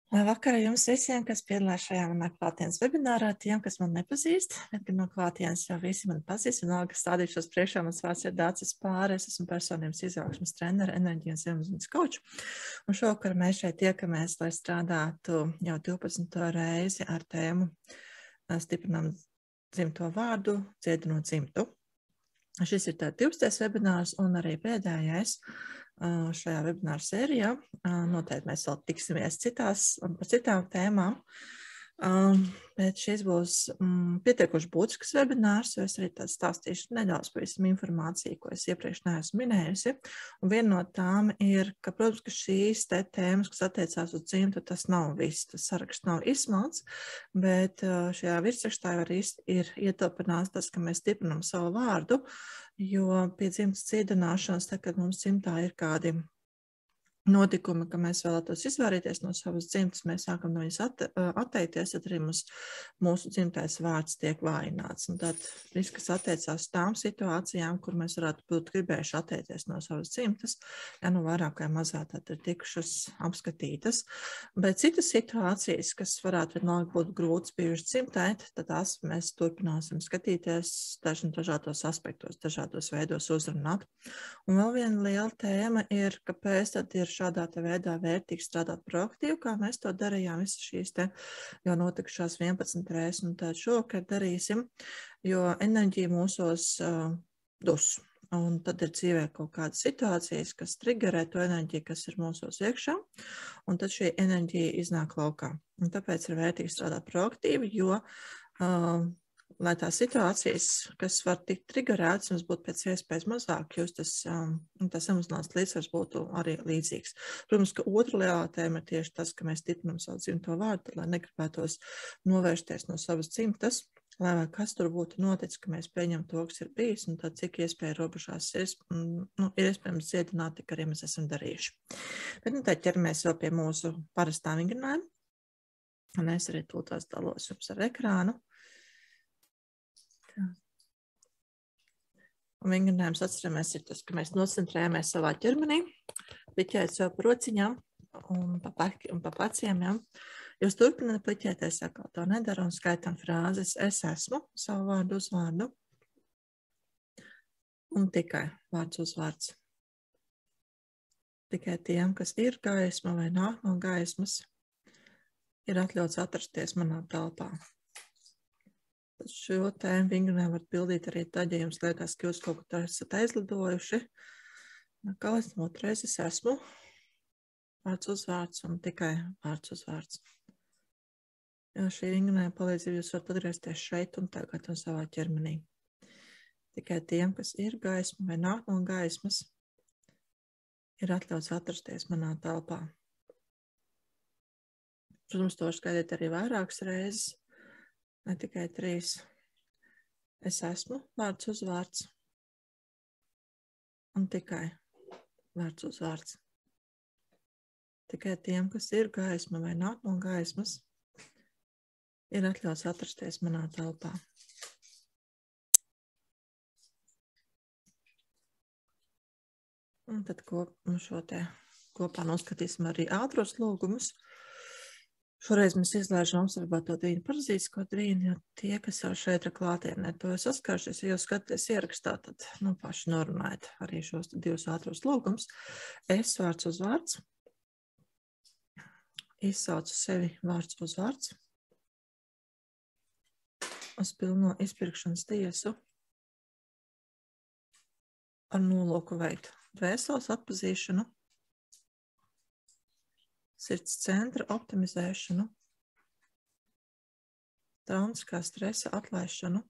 Vakar jums visiem, kas piedalās šajā manā klātienes webinārā, tiem, kas man nepazīst, bet gan no klātienes jau visi man pazīst, un vēl, kas stādīšos priekšā, mans vārds ir Dācis Pāres, esmu personības izaugsmes trenere, enerģijas zemapziņas koču, un šovakar mēs šeit tiekamies, lai strādātu jau 12. reizi ar tēmu stiprinām dzimto vārdu, dziedinot dzimtu. Šis ir tā 12. webinārs un arī pēdējais šajā webināra sērijā. Noteikti mēs vēl tiksimies par citām tēmām, bet šis būs pietiekoši būtisks webinārs, jo es arī tad stāstīšu nedaudz pavisam informāciju, ko es iepriekš neesmu minējusi. Un viena no tām ir, ka, protams, ka šīs tēmas, kas attiecās uz dzimtu, tas nav viss, tas saraksts nav izsmalts, bet šajā virsrakstā ir ietilpināts tas, ka mēs stiprinām savu vārdu, jo pie dzimtas dziedināšanas, tad, kad mums dzimtā ir kādi notikumi, ka mēs vēlētos izvairīties no savas dzimtas, mēs sākam no viņas atteikties, tad arī mūsu dzimtais vārds tiek vājināts. Un tad viss, kas attiecās tām situācijām, kur mēs varētu būt gribējuši atteikties no savas dzimtas, ja nu vairāk vai mazāk tad ir tikušas apskatītas. Bet citas situācijas, kas varētu vienalga būt grūtas bijušas dzimtai, tad tās mēs turpināsim skatīties dažādos aspektos, dažādos veidos uzrunāt. Un vēl viena liela tēma ir, kāpēc tad ir šādā veidā vērtīgi strādāt proaktīvi, kā mēs to darījām visas šīs jau notikušās 11 reizes, un tad šovakar darīsim, jo enerģija mūsos dus. Un tad ir dzīvē kaut kādas situācijas, kas triggerē to enerģiju, kas ir mūsos iekšā, un tad šī enerģija iznāk laukā. Un tāpēc ir vērtīgi strādāt proaktīvi, jo lai tās situācijas, kas var tikt triggerētas, mums būtu pēc iespējas mazāk, jo tas samazināts līdzsvars būtu arī līdzīgs. Protams, ka otra lielā tēma ir tieši tas, ka mēs stiprinām savu dzimto vārdu, lai negribētos novērsties no savas dzimtas, lai kas tur būtu noticis, ka mēs pieņem to, kas ir bijis, un tad cik iespēja robežās ir iespējams dziedināt, tik arī mēs esam darījuši. Bet tad ķeramies vēl pie mūsu parastā vingrinājuma, un es arī tūlīt dalos jums ar ekrānu. Un vingrinājums, atceramies, ir tas, ka mēs nocentrējamies savā ķermenī, pliķējot sev pa rociņām un pa pleciem. Ja? Jūs turpināt pliķēties, ja kaut to nedara, un skaitam frāzes es esmu, savu vārdu uzvārdu, un tikai vārds uzvārds. Tikai tiem, kas ir gaisma vai nāk no gaismas, ir atļauts atrasties manā telpā. Šo tēmu vingrinājumu var pildīt arī tad, ja jums liekas, ka jūs kaut ko esat aizlidojuši. Kā es otrais es esmu, vārds uzvārds un tikai vārds uzvārds. Jo šī vingrinājuma palīdzība jūs varat atgriezties šeit un tagad un savā ķermenī. Tikai tiem, kas ir gaisma vai nāk no gaismas, ir atļauts atrasties manā telpā. Protams, to var skaidīt arī vairākas reizes. Ne tikai 3. Es esmu, vārds uzvārds. Un tikai vārds uzvārds. Tikai tiem, kas ir gaisma vai nāk no gaismas, ir atļauts atrasties manā telpā. Un tad šo te kopā noskatīsim arī ātros lūgumus. Šoreiz mēs izlaižam observato Dvīnu parazītisko Dvīnu, jo tie, kas jau šeit ir klātienē, to es saskāršies, ja jūs skatāties ierakstā, tad paši norunājiet arī šos divus ātros lūgumus. Es vārds uzvārds, izsaucu sevi vārds uzvārds, uz pilno izpirkšanas tiesu ar nolūku veikt dvēseles atpazīšanu, sirds centra optimizēšanu, traumatiskā stresa atlaišanu,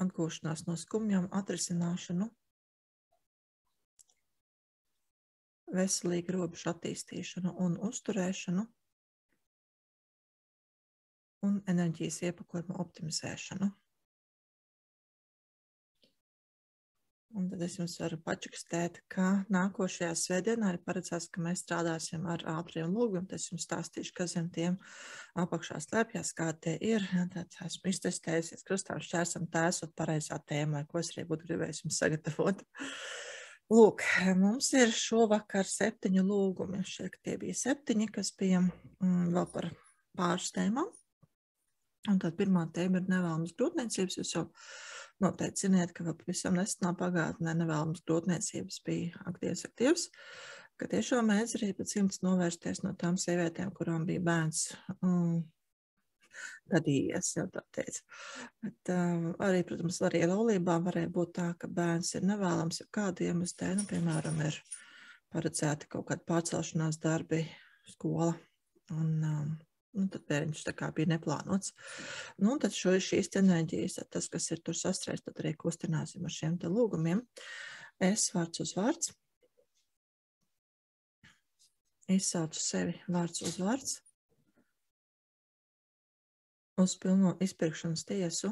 atgūšanās no skumjām atrisināšanu, veselīgu robežu attīstīšanu un uzturēšanu un enerģijas iepakojuma optimizēšanu. Un tad es jums varu pačukstēt, ka nākošajā svētdienā ir paredzēts, ka mēs strādāsim ar ātriem lūgumiem. Es jums stāstīšu, kas zem tiem apakšā slēpjas, kā tie ir. Tad esmu iztestējusies krustām šķērsam tēsot pareizā tēmā, ko es arī būtu gribējis jums sagatavot. Lūk, mums ir šovakar 7 lūgumi. Šeit tie bija 7, kas bija vēl par pāris tēmām. Un tad pirmā tēma ir nevēlamas grūtniecības. Jūs jau noteikti ziniet, ka vēl pavisam nesenā pagātnē nevēlamas grūtniecības bija aktīvs, ka tiešām mēs arī pēc 100 novērsties no tām sievietēm, kurām bija bērns gadījies, jau tā teica. Bet arī, protams, arī laulībā varēja būt tā, ka bērns ir nevēlams, ja kādu iemeslu dēļ, piemēram, ir paredzēti kaut kādi pārcelšanās darbi, skola, un tad bērniņš tā kā bija neplānots. Un tad šīs enerģijas, tas, kas ir tur sastrēs, tad arī kustināsim ar šiem te lūgumiem. Es vārds uz vārds. Izsaucu sevi vārds uz vārds. Uz pilno izpirkšanas tiesu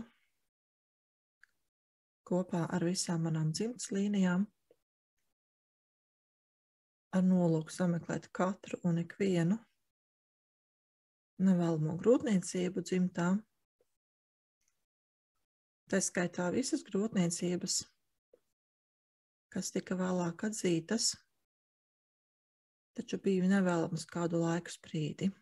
kopā ar visām manām dzimtas līnijām, ar nolūku sameklēt katru un ikvienu nevēlamo grūtniecību dzimtām, tā skaitā visas grūtniecības, kas tika vēlāk atzītas, taču bija nevēlamas kādu laiku sprīdi.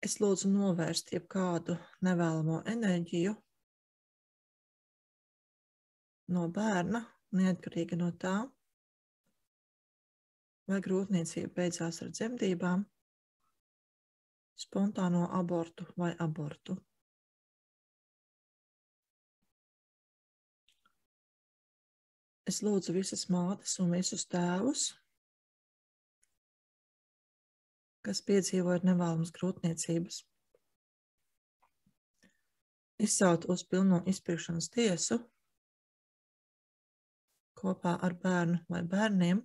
Es lūdzu novērst jebkādu nevēlamo enerģiju no bērna, neatkarīgi no tā, vai grūtniecība beidzās ar dzemdībām, spontāno abortu vai abortu. Es lūdzu visas mātes un visus tēvus, kas piedzīvoja nevēlamas grūtniecības, izsaukt uz pilno izpirkšanas tiesu kopā ar bērnu vai bērniem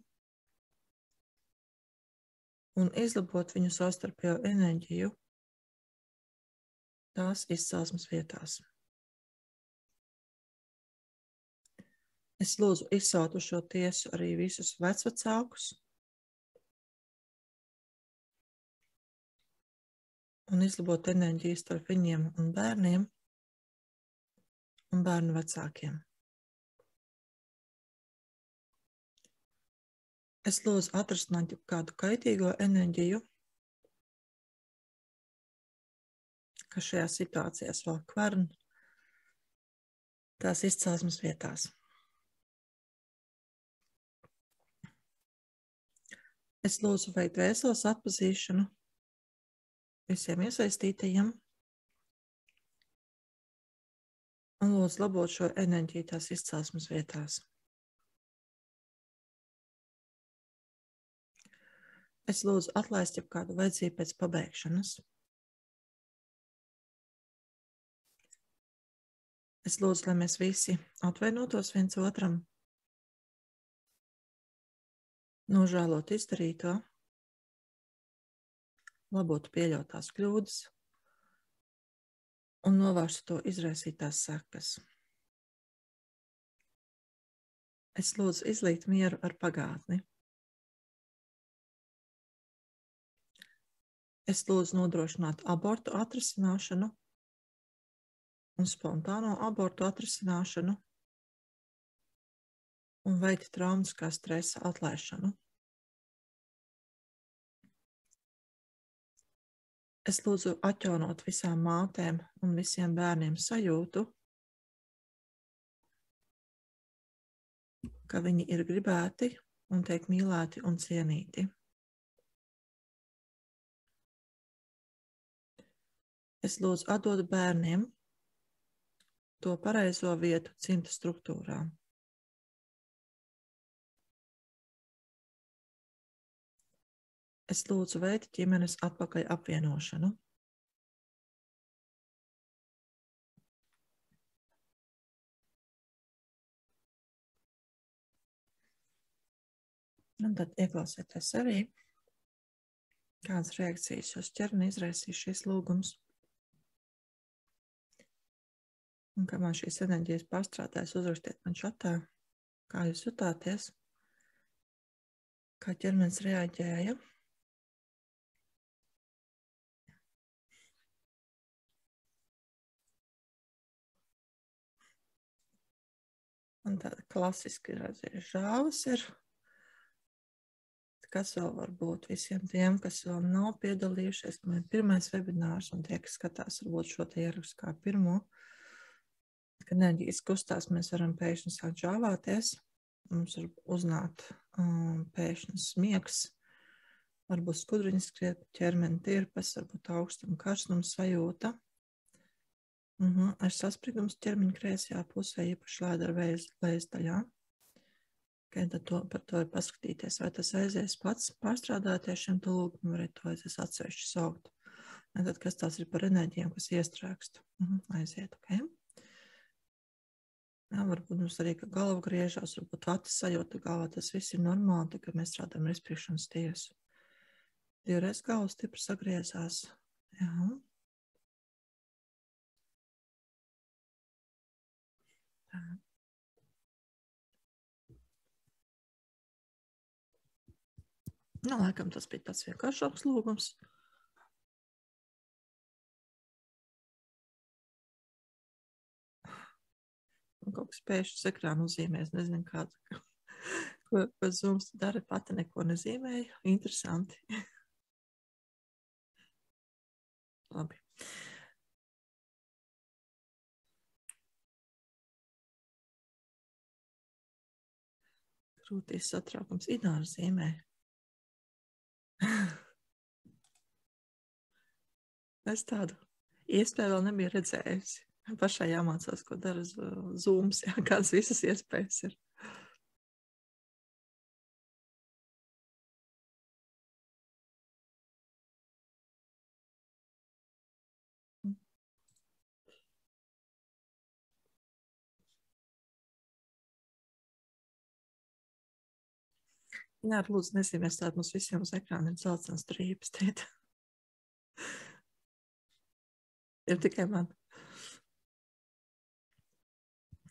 un izlabot viņu savstarpējo enerģiju tās izcelsmes vietās. Es lūdzu izsaukt uz šo tiesu arī visus vecvecākus un izlabot enerģiju starp viņiem un bērniem un bērnu vecākiem. Es lūdzu atrisināt kādu kaitīgo enerģiju, kas šajā situācijās vēl kvarn tās izcelsmes vietās. Es lūdzu veikt vēseles atpazīšanu visiem iesaistītajiem un lūdzu labot šo enerģiju tās izcelsmes vietās. Es lūdzu atlaist jebkādu vajadzību pēc pabeigšanas. Es lūdzu, lai mēs visi atvainotos viens otram, nožēlot izdarīto, labotu pieļautās kļūdas un novērstu to izraisītās sekas. Es lūdzu izlīt mieru ar pagātni. Es lūdzu nodrošināt abortu atrisināšanu un spontāno abortu atrisināšanu un veikt traumatiskā stresa atlaišanu. Es lūdzu atjaunot visām mātēm un visiem bērniem sajūtu, ka viņi ir gribēti un tiek mīlēti un cienīti. Es lūdzu atdot bērniem to pareizo vietu dzimta struktūrā. Es lūdzu veikt ģimenes atpakaļ apvienošanu. Un tad ieklausieties sevī, kādas reakcijas jūs ķermeni izraisīs šis lūgums. Un kā man šīs enerģijas pārstrādājas, uzrakstiet man čatā, kā jūs jutāties, kā ķermenis reaģēja. Un tāda klasiski redzēja žāvas ir. Kas vēl var būt visiem tiem, kas vēl nav piedalījušies? Man ir pirmais webinārs, un tie, kas skatās varbūt šo te ierakstu kā pirmo, kad enerģijas kustās, mēs varam pēkšņi sākt žāvāties. Mums var uznākt pēkšņi smiegs, varbūt skudriņas skriet, ķermeni tirpas, varbūt augstuma karstums sajūta. Ar sasprigums ķermeņa kreisajā pusē, īpaši lēdara lejas daļā. Tad par to var paskatīties, vai tas aizies pats pārstrādāties šiem lūgumiem, vai to aizies atsevišķi saukt. Un tad, kas tās ir par enerģijām, kas iestrēgst. Aiziet, ok? Jā, varbūt mums arī, ka galva griežās, varbūt acis sajūta galvā, tas viss ir normāli, kad mēs strādājam ar izpriekšanas tiesu. Divreiz galva stipri sagriezās. Jā. Tā. Laikam tas bija tāds vienkāršāks lūgums. Un kaut kas pēkšņi ekrānu nozīmēs, nezinu kādu, ko Zooms dara, pati neko nezīmēju. Interesanti. Labi. Krūtīs satraukums. Ināra zīmē. Es tādu iespēju vēl nebiju redzējusi. Pašai jāmācās, ko dara Zooms, kādas visas iespējas ir. Ināra, lūdzu, nezīmēs tādu, mums visiem uz ekrāna ir dzeltenas strīpas. Ir tikai man.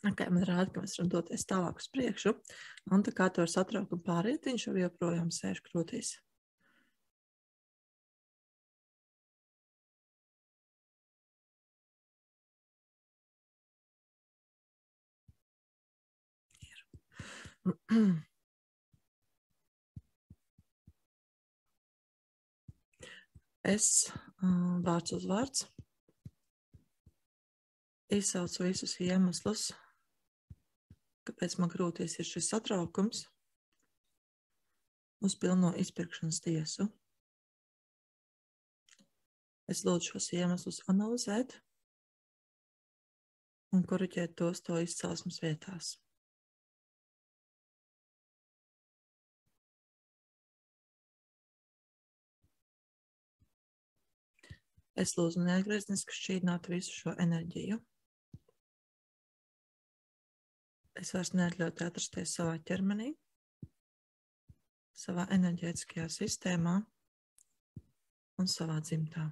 Okay, man rāda, ka mēs varam doties tālāk uz priekšu. Un tā kā to ar satraukumu pāriet, viņš jau joprojām sēž krūtīs. Es vārds uz vārds izsaucu visus iemeslus, kāpēc man krūtīs ir šis satraukums, uz pilno izpirkšanas tiesu. Es lūdzu šos iemeslus analizēt un koriģēt tos to izcelsmes vietās. Es lūdzu neatgriezniski šķīdināt visu šo enerģiju. Es vairs neatļautu atrasties savā ķermenī, savā enerģētiskajā sistēmā un savā dzimtā.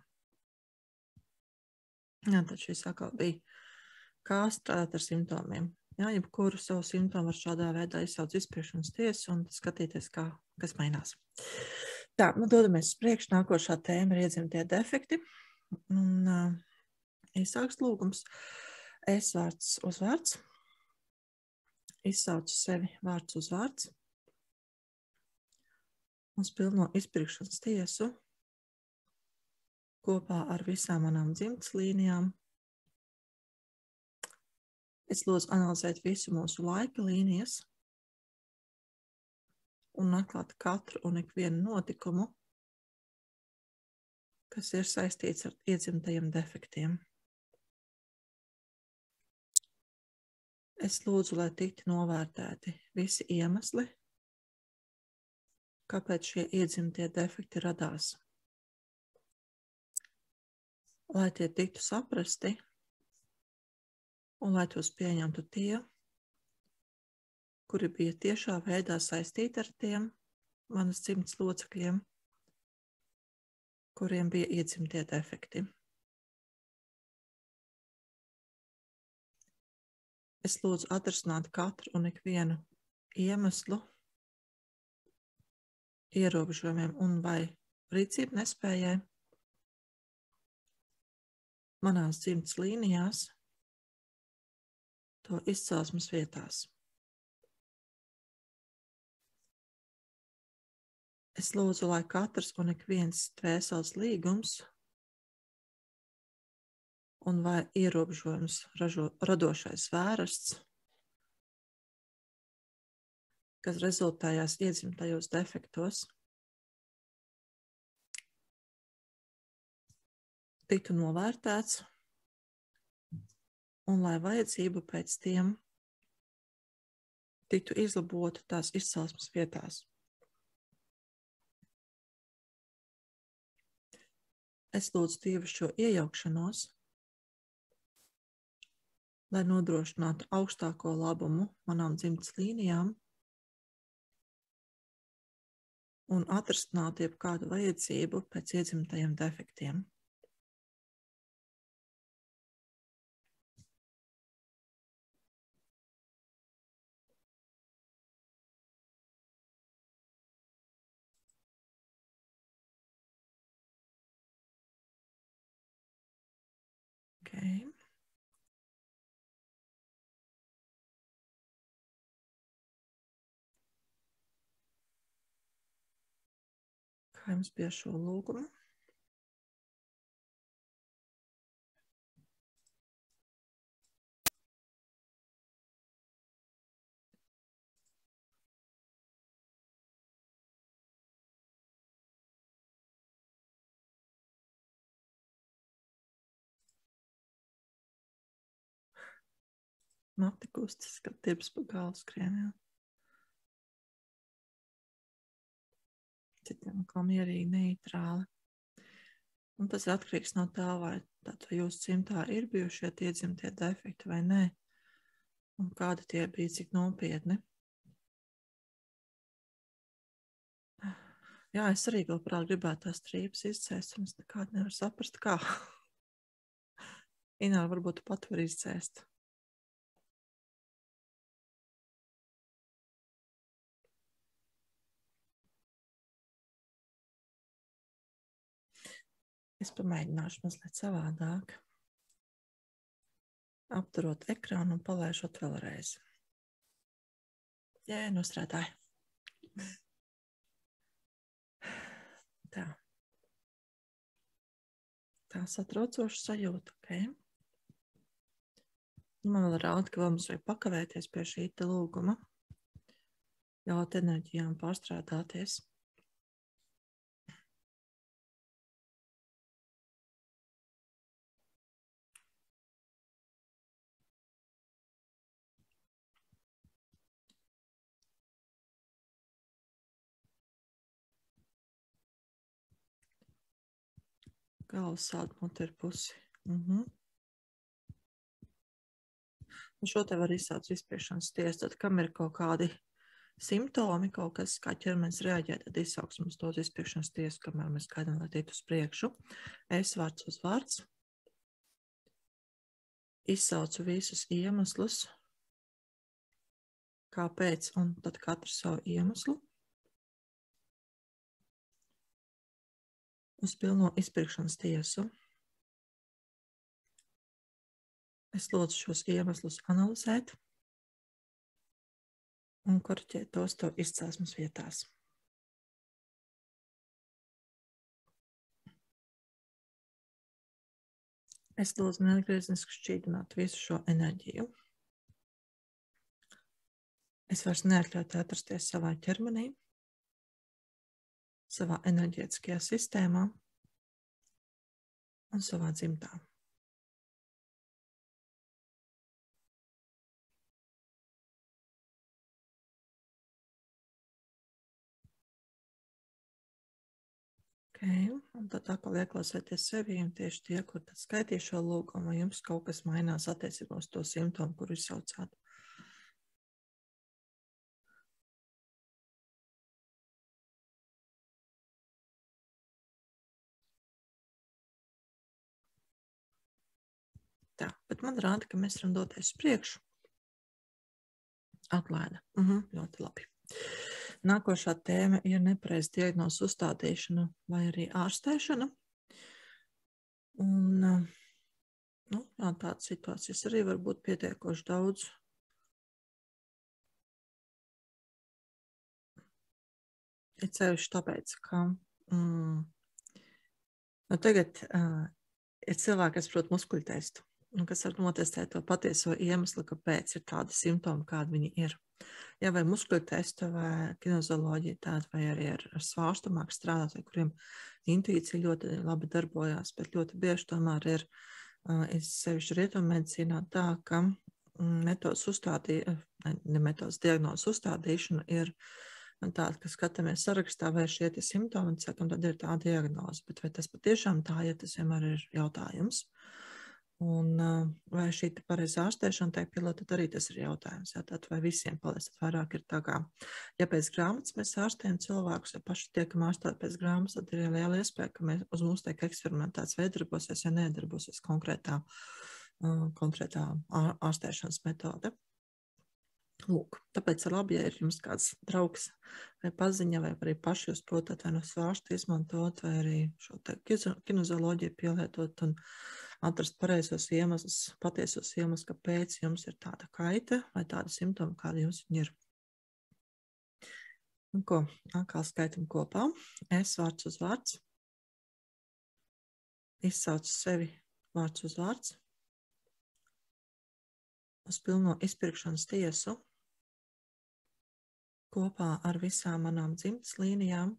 Jā, tad šis atkal bija, kā strādāt ar simptomiem. Jā, jebkuru savu simptomu var šādā veidā izsaukt izspriešanas tiesu un skatīties, kas mainās. Tā, dodamies uz priekšu. Nākošā tēma ir iedzimtie defekti. Un izsāks lūgums. Es vārds uz vārds. Izsaucu sevi vārds uz vārds. Uz pilno izpirkšanas tiesu kopā ar visām manām dzimtas līnijām. Es lūdzu analizēt visu mūsu laika līnijas un atklāt katru un ikvienu notikumu, kas ir saistīts ar iedzimtajiem defektiem. Es lūdzu, lai tiktu novērtēti visi iemesli, kāpēc šie iedzimtie defekti radās. Lai tie tiktu saprasti un lai tos pieņemtu tie, kuri bija tiešā veidā saistīti ar tiem manas dzimtas locekļiem, kuriem bija iedzimtie defekti. Es lūdzu atrisināt katru un ikvienu iemeslu, ierobežojumiem un vai rīcību nespējai manās dzimtas līnijās, to izcelsmes vietās. Es lūdzu, lai katrs un ik viens dvēseles līgums un vai ierobežojums radošais vērsts, kas rezultējās iedzimtajos defektos, tiktu novērtēts un lai vajadzība pēc tiem tiktu izlabota tās izcelsmes vietās. Es lūdzu dievišķo iejaukšanos, lai nodrošinātu augstāko labumu manām dzimtas līnijām un atrastinātu jebkādu vajadzību pēc iedzimtajiem defektiem. Okay. Kā jums bija šo lūgumu? Mati kustas, kad tirps pa galvu skrieniem. Citiem kā mierīgi, neitrāli. Un tas ir atkarīgs no tā, vai jūsu dzimtā ir bijušie iedzimtie defekti vai nē. Un kādi tie bija, cik nopietni. Jā, es arī labprāt gribētu tās trības izcēst, un es nekādu nevaru saprast, kā. Ināra, varbūt tu pat var izcēst. Es pamēģināšu mazliet savādāk. Apturot ekrānu un palaišot vēlreiz. Jā, nostrādāju. Tā. Tā satraucoša sajūta, ok? Man vēl rāda, ka mums vajag pakavēties pie šī te lūguma. Ļaut enerģijām pārstrādāties. Galvas sāda muteri pusi. Un šo te var izsaukt izspriekšanas tiesu, tad kam ir kaut kādi simptomi, kaut kas, kā ķermenis reaģē, tad izsauksim uz to izspriekšanas tiesu, kamēr mēs gaidām, lai tiek uz priekšu. Es vārds uz vārds. Izsaucu visus iemeslus, kāpēc, un tad katru savu iemeslu. Uz pilno izpirkšanas tiesu. Es lūdzu šos iemeslus analizēt un korķēt tos to izcelsmes vietās. Es lūdzu neatgriezeniski šķīdināt visu šo enerģiju. Es vairs neatļautu atrasties savā ķermenī, savā enerģētiskajā sistēmā un savā dzimtā. Okay. Un tad atkal ieklausieties sevi, un tieši tie, kur tad skaitīja šo lūgumu, vai jums kaut kas mainās attiecībā uz to simptomu, kuru izsaucāt. Tā, bet man rāda, ka mēs varam doties uz priekšu. Atlaida. Ļoti labi. Nākošā tēma ir nepareiza diagnozu uzstādīšana vai arī ārstēšana. Un, jā, tādas situācijas arī var būt pietiekoši daudz. ir sevišķi tāpēc, ka tagad ir cilvēki, kas prot muskuļu testu, un kas var notestēt to patieso iemeslu, kāpēc ir tādi simptomi, kādi viņi ir. Ja vai muskuļu testu, vai kinezoloģija tāda, vai arī ar svārstu māk strādāt, vai kuriem intuīcija ļoti labi darbojās, bet ļoti bieži tomēr ir sevišķi rietummedicīnā tā, ka metodas diagnozes uzstādīšana ir tāda, ka skatāmies sarakstā, vai šie simptomi, un sakam, tad ir tā diagnoze. Bet vai tas patiešām tā, ja tas vienmēr ir jautājums? Un vai šī pareizā ārstēšana tiek pilota, tad arī tas ir jautājums. Jā, tad vai visiem palīdz, tad vairāk ir tā kā, ja pēc grāmatas mēs ārstējam cilvēkus, ja paši tiekam ārstēti pēc grāmatas, tad ir liela iespēja, ka uz mums tiek eksperimentēts, vai darbosies, ja nedarbosies konkrētā ārstēšanas metode. Lūk, tāpēc ir labi, ja ir jums kāds draugs vai paziņa, vai arī paši jūs protat vai no svārstu izmantot, vai arī šo kinezoloģiju pielietot un atrast pareizos iemeslus, patiesos iemeslus, kāpēc jums ir tāda kaita vai tāda simptoma, kāda jums ir. Un ko, atkal skaitam kopā. Es vārds uz vārds. Izsaucu sevi vārds uz vārds. Uz pilno izpirkšanas tiesu. Kopā ar visām manām dzimtas līnijām.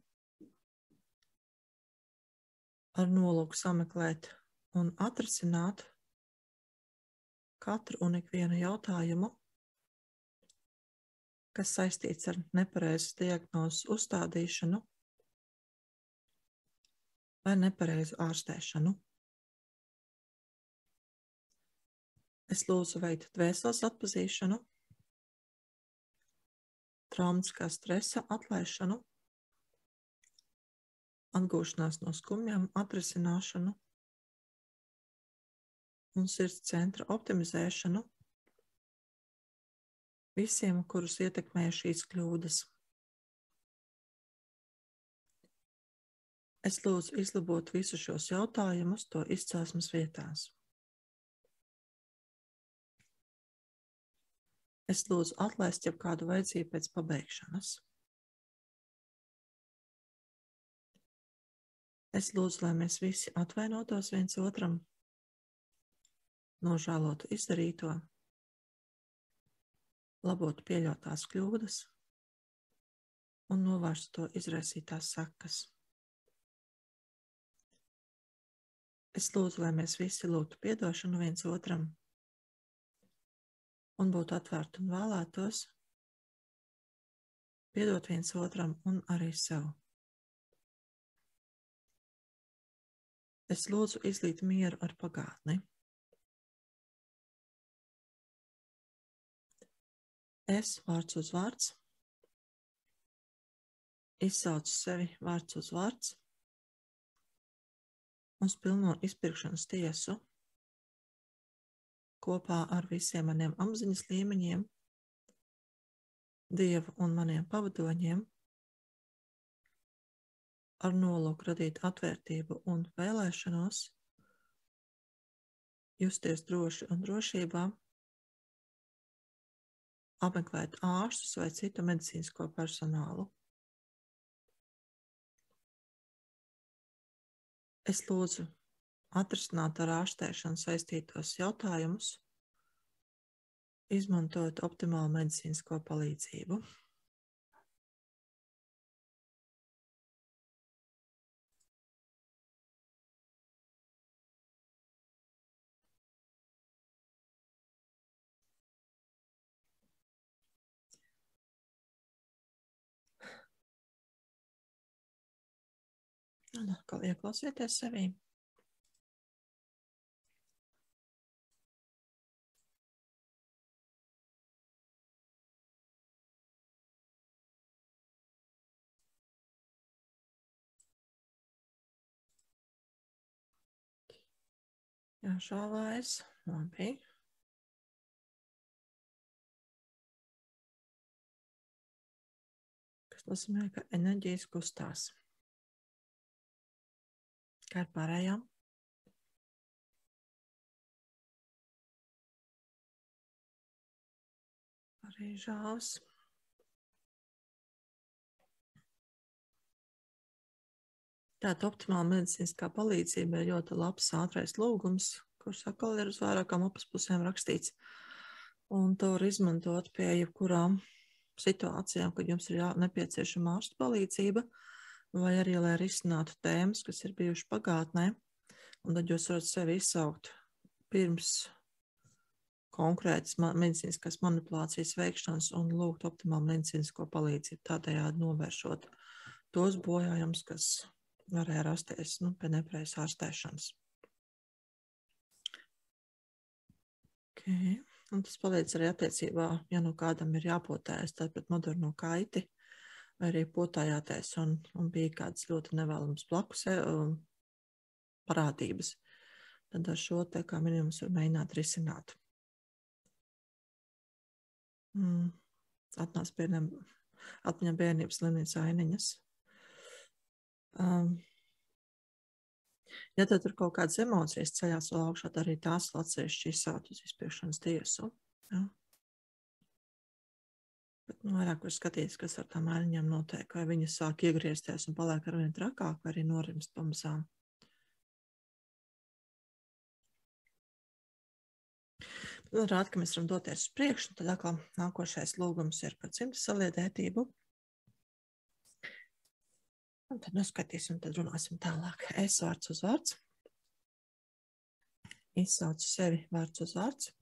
Ar nolūku sameklēt un atrisināt katru un ikvienu jautājumu, kas saistīts ar nepareizas diagnozes uzstādīšanu vai nepareizu ārstēšanu. Es lūdzu veikt dvēseles atpazīšanu, traumatiskā stresa atlaišanu, atgūšanās no skumjām atrisināšanu un sirds centra optimizēšanu visiem, kurus ietekmēja šīs kļūdas. Es lūdzu izlabot visus šos jautājumus to izcelsmes vietās. Es lūdzu atlaist jebkādu vajadzību pēc pabeigšanas. Es lūdzu, lai mēs visi atvainotos viens otram, nožēlotu izdarīto, labotu pieļautās kļūdas un novērstu to izraisītās sekas. Es lūdzu, lai mēs visi lūgtu piedošanu viens otram un būtu atvērti un vēlētos piedot viens otram un arī sev. Es lūdzu izlīt mieru ar pagātni. Es vārds uz vārds. Izsaucu sevi vārds uz vārds. Uz pilno izpirkšanas tiesu. Kopā ar visiem maniem apziņas līmeņiem, Dievu un maniem pavadoņiem. Ar nolūku radīt atvērtību un vēlēšanos, justies droši un drošībā, apmeklēt ārstus vai citu medicīnisko personālu. Es lūdzu atrisināt ar ārstēšanu saistītos jautājumus, izmantojot optimālu medicīnisko palīdzību. Un atkal ieklausieties sevī. Jāšāvājas. Labi. Kas nozīmē, ka enerģijas kustās. Kā ar pārējām? Arī žāvs. Tāda optimāla medicīniskā palīdzība ir ļoti labs ātrais lūgums, kurš atkal ir uz vairākām lapas pusēm rakstīts. Un to var izmantot pie jebkurām situācijām, kad jums ir nepieciešama ārsta palīdzība, vai arī, lai risinātu tēmas, kas ir bijuši pagātnē. Un tad jūs varat sevi izsaukt pirms konkrētas medicīniskās manipulācijas veikšanas un lūgt optimālu medicīnisko palīdzību, tādējādi novēršot tos bojājumus, kas varēja rasties pie nepareizas ārstēšanas. Okay. Un tas palīdz arī attiecībā, ja nu kādam ir jāpotējas tad pret moderno kaiti, vai arī potājāties un bija kādas ļoti nevēlamas blakus parādības. Tad ar šo te, kā minimums, var mēģināt risināt. Atnāc atmiņā bērnības slimnīca ainiņas. Ja tad tur kaut kādas emocijas ceļās vēl augšā, tad arī tās atsevišķi izsaukt uz izpirkšanas tiesu. Ja? Bet vairāk var skatīties, kas ar tām ainiņām notiek, vai viņas sāk iegriezties un paliek arvien trakāk, vai arī norimst pamazām. Rāda, ka mēs varam doties uz priekšu, tad atkal nākošais lūgums ir par dzimtas saliedētību. Un tad noskatīsim, tad runāsim tālāk. Es vārds uz vārds. Izsaucu sevi vārds uz vārds.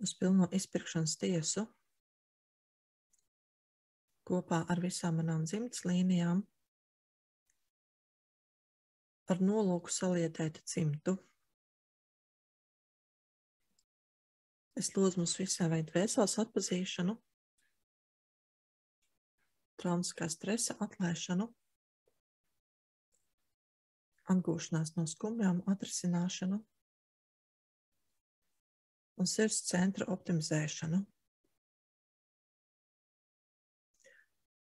Uz pilno izpirkšanas tiesu. Kopā ar visām manām dzimtas līnijām. Ar nolūku saliedēt dzimtu. Es lūdzu mums visiem veikt dvēseles atpazīšanu, traumatiskā stresa atlaišanu, atgūšanās no skumjām atrisināšanu un sirds centra optimizēšanu.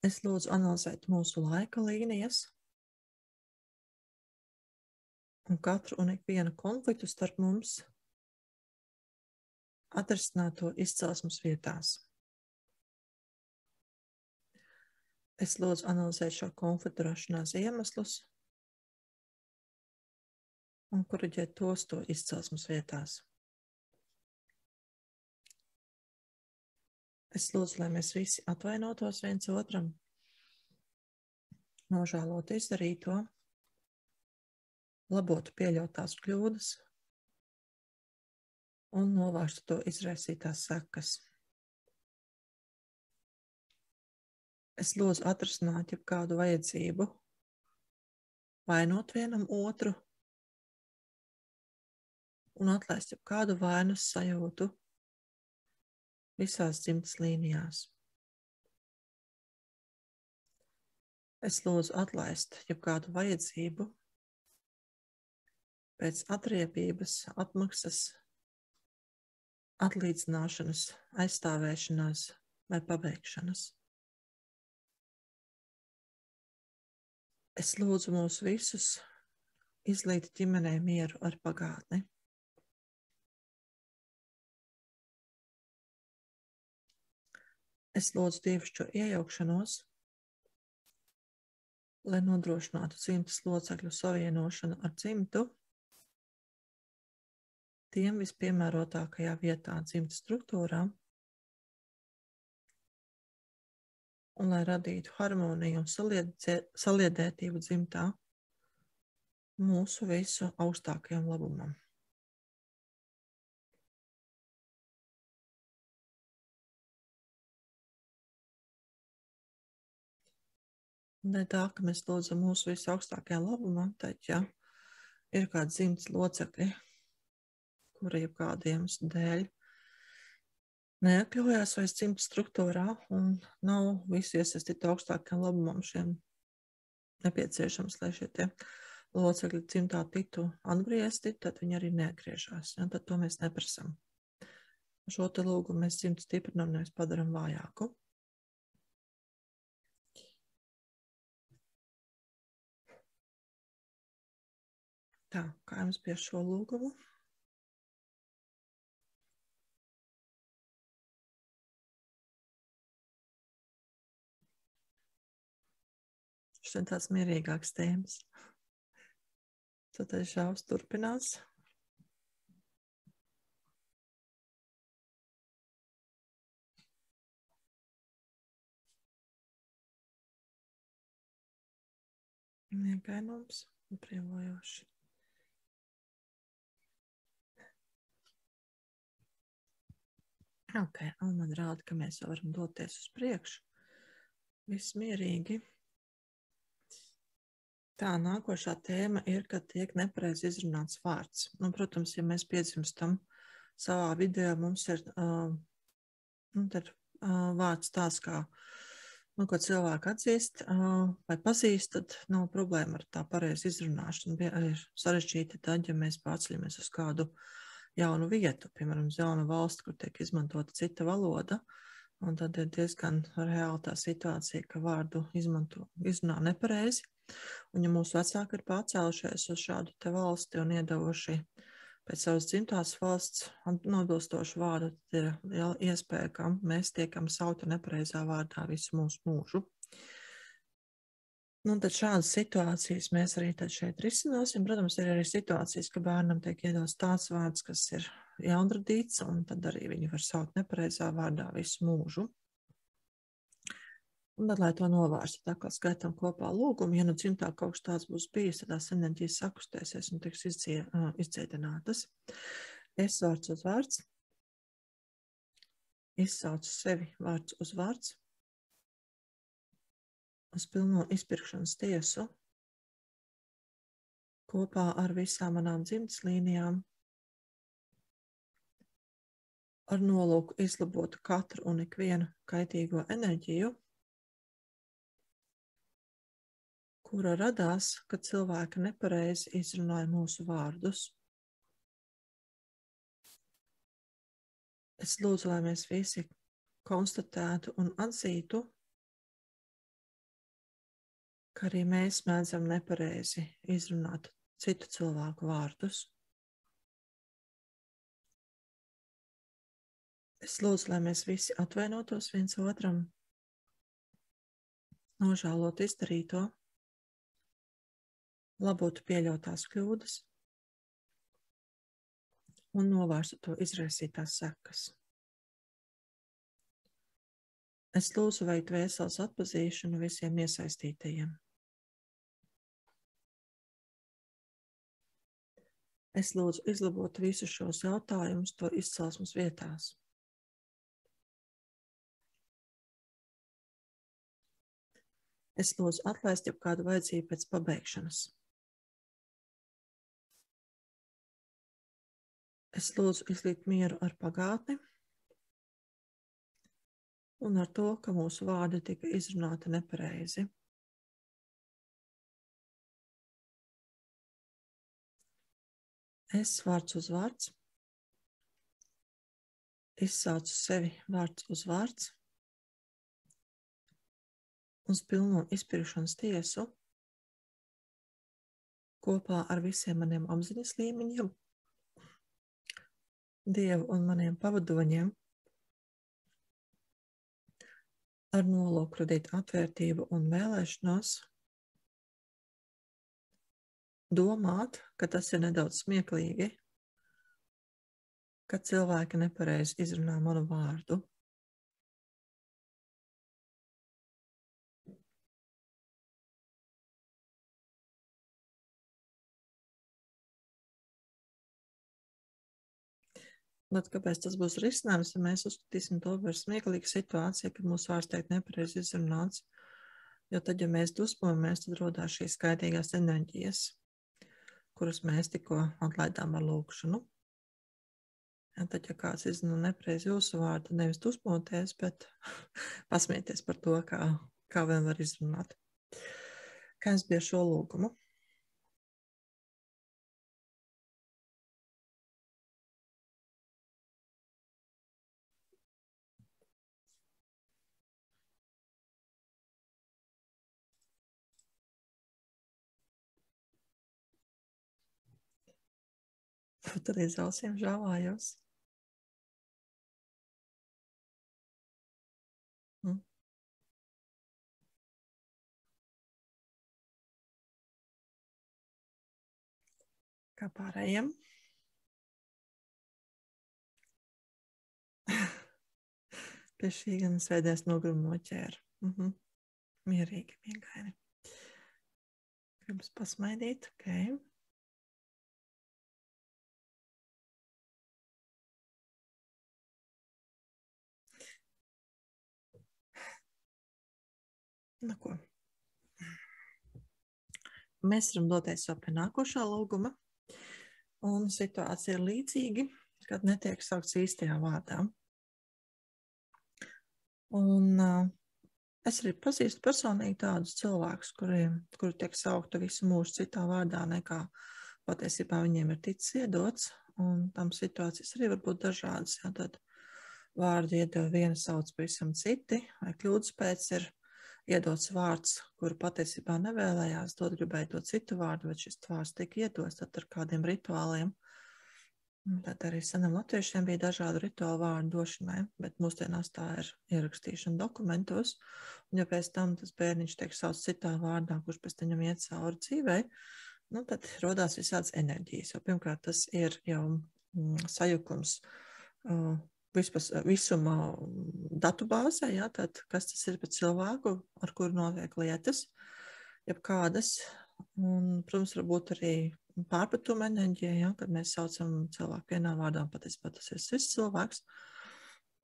Es lūdzu analizēt mūsu laika līnijas un katru un ikvienu konfliktu starp mums atrisināt to izcelsmes vietās. Es lūdzu analizēt šo konfliktu rašanās iemeslus un koriģēt tos to izcelsmes vietās. Es lūdzu, lai mēs visi atvainotos viens otram, nožēlotu izdarīto, labotu pieļautās kļūdas un novērstu to izraisītās sekas. Es lūdzu atrisināt jebkādu vajadzību, vainot vienam otru un atlaist jebkādu vainas sajūtu visās dzimtas līnijās. Es lūdzu atlaist jebkādu vajadzību pēc atriebības, atmaksas, atlīdzināšanas, aizstāvēšanās vai pabeigšanas. Es lūdzu mūs visus izlīt ģimenē mieru ar pagātni. Es lūdzu dievišķo iejaukšanos, lai nodrošinātu dzimtas locekļu savienošanu ar dzimtu, tiem vispiemērotākajā vietā dzimtas struktūrā, un lai radītu harmoniju un saliedētību dzimtā mūsu visu augstākajam labumam. Ne tā, ka mēs lūdzam mūsu visu augstākajam labumam, tad, ja ir kāds dzimtas locekļi, kura jebkādu iemeslu dēļ neiekļaujās vairs dzimtas struktūrā un nav visu iesaistītu augstākajam labumam šiem nepieciešams, lai šie tie locekļi dzimtā tiktu atgriezti, tad viņi arī neatgriežās. Ja? Tad to mēs neprasam. Šo te lūgumu mēs dzimtu stiprinām, nevis padaram vājāku. Tā, kā jums bija šo lūgumu? šodien tāds mierīgāks tēmas. Tad Žāvs turpinās. Iegainums un prievojoši. Ok, un man rāda, ka mēs jau varam doties uz priekšu. Viss mierīgi. Tā, nākošā tēma ir, kad tiek nepareizi izrunāts vārds. Nu, protams, ja mēs piedzimstam savā vidē, mums ir vārds tāds, kā, ko cilvēku atzīst vai pazīst, tad nav problēma ar tā pareizi izrunāšanu. Ir sarežģīti tad, ja mēs pārceļamies uz kādu jaunu vietu, piemēram, uz jaunu valsti, kur tiek izmantota cita valoda, un tad ir diezgan reāla tā situācija, ka vārdu izrunā nepareizi. Un ja mūsu vecāki ir pārcēlušies uz šādu te valsti un iedevuši pēc savas dzimtās valsts nobilstošu vārdu, tad ir liela iespēja, ka mēs tiekam sauti nepareizā vārdā visu mūsu mūžu. Nu, tad šādas situācijas mēs arī tad šeit risināsim. Protams, ir arī situācijas, ka bērnam tiek iedots tāds vārds, kas ir jaunradīts, un tad arī viņi var saukt nepareizā vārdā visu mūžu. Un tad, lai to novērstu, tā kā skaitam kopā lūgumu, ja nu dzimtā kaut kas tāds būs bijis, tad tās enerģijas sakustēsies un tiks izdziedinātas. Es vārds uz vārds, izsaucu sevi vārds uz vārds, uz pilno izpirkšanas tiesu, kopā ar visām manām dzimtas līnijām, ar nolūku izlabot katru un ikvienu kaitīgo enerģiju, kura radās, kad cilvēki nepareizi izrunāja mūsu vārdus. Es lūdzu, lai mēs visi konstatētu un atzītu, ka arī mēs mēdzam nepareizi izrunāt citu cilvēku vārdus. Es lūdzu, lai mēs visi atvainotos viens otram, nožēlot izdarīto, labotu pieļautās kļūdas un novērstu to izraisītās sekas. Es lūdzu veikt vēseles atpazīšanu visiem iesaistītajiem. Es lūdzu izlabot visus šos jautājumus to izcelsmes vietās. Es lūdzu atlaist jebkādu vajadzību pēc pabeigšanas. Es lūdzu izlīt mieru ar pagātni un ar to, ka mūsu vārdi tika izrunāti nepareizi. Es vārds uz vārds, izsaucu sevi vārds uz vārds, uz pilno izpirkšanas tiesu, kopā ar visiem maniem apziņas līmeņiem, Dievu un maniem pavadoņiem, ar nolūku radīt atvērtību un vēlēšanos, domāt, ka tas ir nedaudz smieklīgi, ka cilvēki nepareizi izrunā manu vārdu. Bet kāpēc tas būs risinājums, ja mēs uzskatīsim to par smieklīgu situāciju, kad mūsu vārds tiek nepareizi izrunāts? Jo tad, ja mēs dusmojamies, tad rodās šīs kaitīgās enerģijas, kuras mēs tikko atlaidām ar lūkšanu. Ja tad, ja kāds izrunā nepareizi jūsu vārdu, nevis dusmoties, bet pasmieties par to, kā vien var izrunāt. Kā es biju šo lūgumu? Tad arī zausiem žāvājos. Kā pārējiem? Pie šī gan sēdēs nogrumu noķēra. Mierīgi, vienkārši. Gribas pasmaidīt, ok. Nu ko. Mēs varam doties jau pie nākošā lūguma. Un situācija ir līdzīga, kad netiek saukts īstajā vārdā. Un es arī pazīstu personīgi tādus cilvēkus, kuri tiek saukti visu mūžu citā vārdā, nekā patiesībā viņiem ir ticis iedots. Un tam situācijas arī var būt dažādas. Ja, tad vārdu iedod viena sauc pavisam citi, vai kļūdas pēc ir iedots vārds, kuru patiesībā nevēlējās, gribēja dot citu vārdu, bet šis vārds tika iedots tad ar kādiem rituāliem. Tad arī senam latviešiem bija dažādu rituālu vārdu došanai, bet mūsdienās tā ir ierakstīšana dokumentos. Un ja pēc tam tas bērniņš tiek sauc citā vārdā, kurš pēc tam iet cauri dzīvei, tad rodās visādas enerģijas. Jo pirmkārt, tas ir jau sajukums visuma datubāzē, ja, tad kas tas ir par cilvēku, ar kuru notiek lietas, jebkādas. Un, protams, varbūt arī pārpratuma enerģija, ja, kad mēs saucam cilvēku vienā vārdā, patiesībā tas ir šis cilvēks.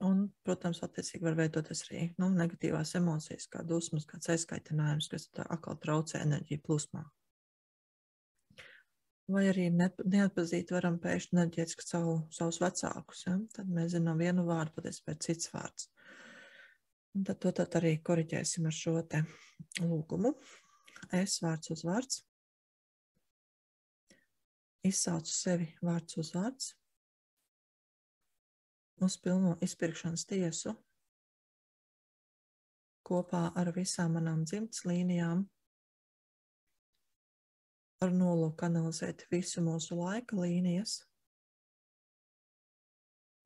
Un, protams, attiecīgi var veidoties arī negatīvās emocijas, kā dusmas, kāds aizkaitinājums, kas tā atkal traucē enerģiju plūsmā. Vai arī neatpazīt varam pēkšņi enerģētiski savus vecākus. Ja? Tad mēs zinām vienu vārdu, patiesībā ir cits vārds. Un tad arī koriģēsim ar šo te lūgumu. Es vārds uz vārds. Izsaucu sevi vārds uz vārds. Uz pilno izpirkšanas tiesu. Kopā ar visām manām dzimtas līnijām. Ar nolūku analizēt visu mūsu laika līnijas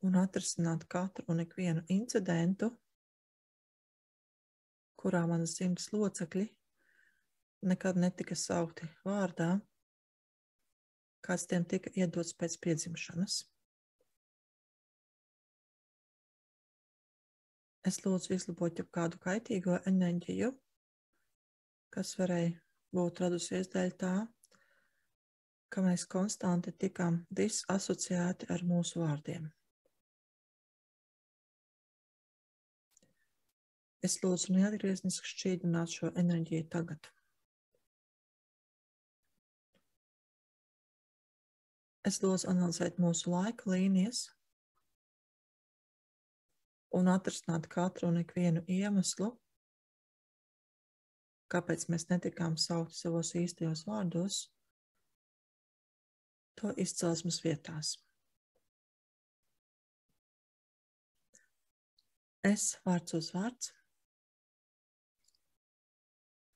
un atrisināt katru un ikvienu incidentu, kurā manas dzimtas locekļi nekad netika saukti vārdā, kāds tiem tika iedots pēc piedzimšanas. Es lūdzu izlabot jau kādu kaitīgo enerģiju, kas varēja būt radusies dēļ tā, ka mēs konstanti tikām disasociēti ar mūsu vārdiem. Es lūdzu neatgriezniski šķīdināt šo enerģiju tagad. Es lūdzu analizēt mūsu laika līnijas un atrisināt katru un ikvienu iemeslu, kāpēc mēs netikām saukti savos īstajos vārdos, to izcelsmes vietās. Es vārds uz vārds.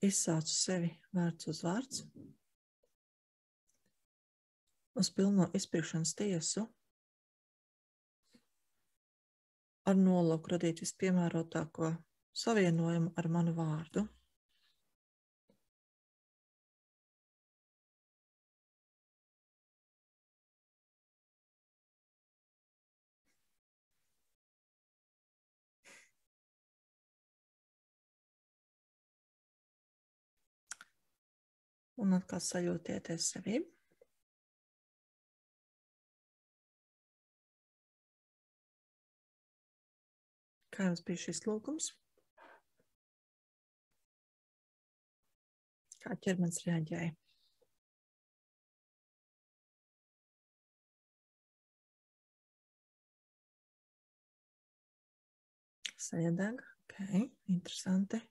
Izsaucu sevi vārds uz vārds. Uz pilno izpirkšanas tiesu. Ar nolūku radīt vispiemērotāko savienojumu ar manu vārdu. Un atkal sajūtieties sevi. Kā jums bija šis lūgums? Kā ķermenis reaģēja? Sēdēg. Ok, interesanti.